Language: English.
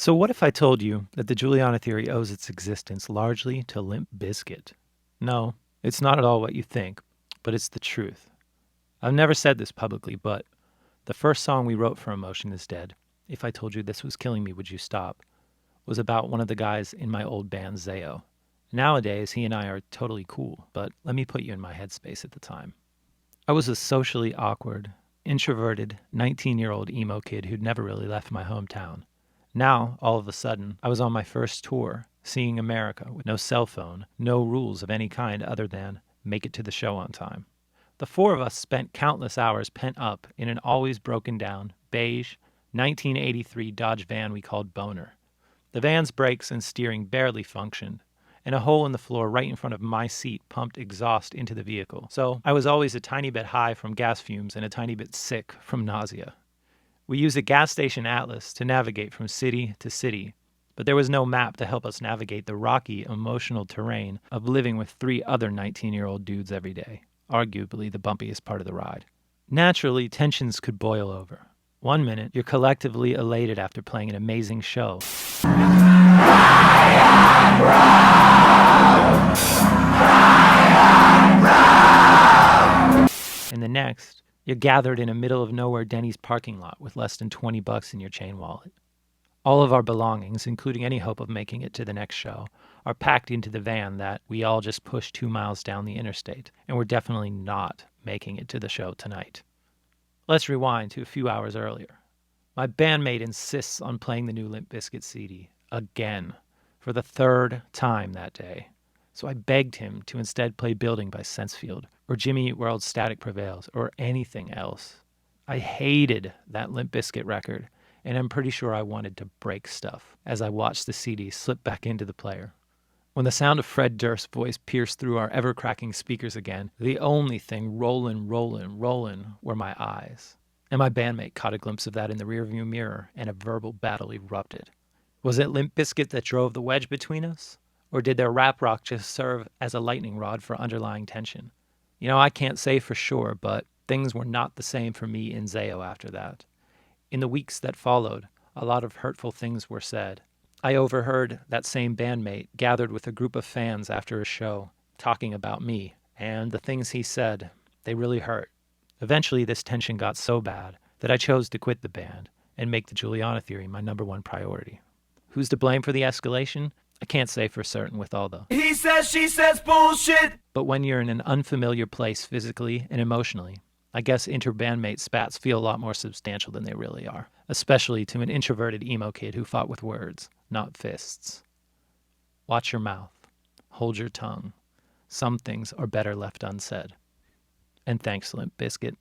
So what if I told you that the Juliana Theory owes its existence largely to Limp Bizkit? No, it's not at all what you think, but it's the truth. I've never said this publicly, but the first song we wrote for Emotion is Dead, If I Told You This Was Killing Me, Would You Stop, was about one of the guys in my old band, Zayo. Nowadays, he and I are totally cool, but let me put you in my headspace at the time. I was a socially awkward, introverted, 19-year-old emo kid who'd never really left my hometown. Now, all of a sudden, I was on my first tour, seeing America with no cell phone, no rules of any kind other than make it to the show on time. The four of us spent countless hours pent up in an always broken down, beige, 1983 Dodge van we called Boner. The van's brakes and steering barely functioned, and a hole in the floor right in front of my seat pumped exhaust into the vehicle. So I was always a tiny bit high from gas fumes and a tiny bit sick from nausea. We used a gas station atlas to navigate from city to city, but there was no map to help us navigate the rocky, emotional terrain of living with three other 19-year-old dudes every day, arguably the bumpiest part of the ride. Naturally, tensions could boil over. One minute, you're collectively elated after playing an amazing show. And the next, you're gathered in a middle-of-nowhere Denny's parking lot with less than $20 in your chain wallet. All of our belongings, including any hope of making it to the next show, are packed into the van that we all just pushed 2 miles down the interstate, and we're definitely not making it to the show tonight. Let's rewind to a few hours earlier. My bandmate insists on playing the new Limp Bizkit CD, again, for the third time that day. So I begged him to instead play Building by Sensefield, or Jimmy Eat World's Static Prevails, or anything else. I hated that Limp Bizkit record, and I'm pretty sure I wanted to break stuff as I watched the CD slip back into the player. When the sound of Fred Durst's voice pierced through our ever-cracking speakers again, the only thing rollin' were my eyes. And my bandmate caught a glimpse of that in the rearview mirror, and a verbal battle erupted. Was it Limp Bizkit that drove the wedge between us? Or did their rap rock just serve as a lightning rod for underlying tension? You know, I can't say for sure, but things were not the same for me in Zayo after that. In the weeks that followed, a lot of hurtful things were said. I overheard that same bandmate gathered with a group of fans after a show, talking about me, and the things he said, they really hurt. Eventually, this tension got so bad that I chose to quit the band and make the Juliana Theory my number one priority. Who's to blame for the escalation? I can't say for certain with all the he says, she says bullshit. But when you're in an unfamiliar place physically and emotionally, I guess inter-bandmate spats feel a lot more substantial than they really are, especially to an introverted emo kid who fought with words, not fists. Watch your mouth. Hold your tongue. Some things are better left unsaid. And thanks, Limp Bizkit.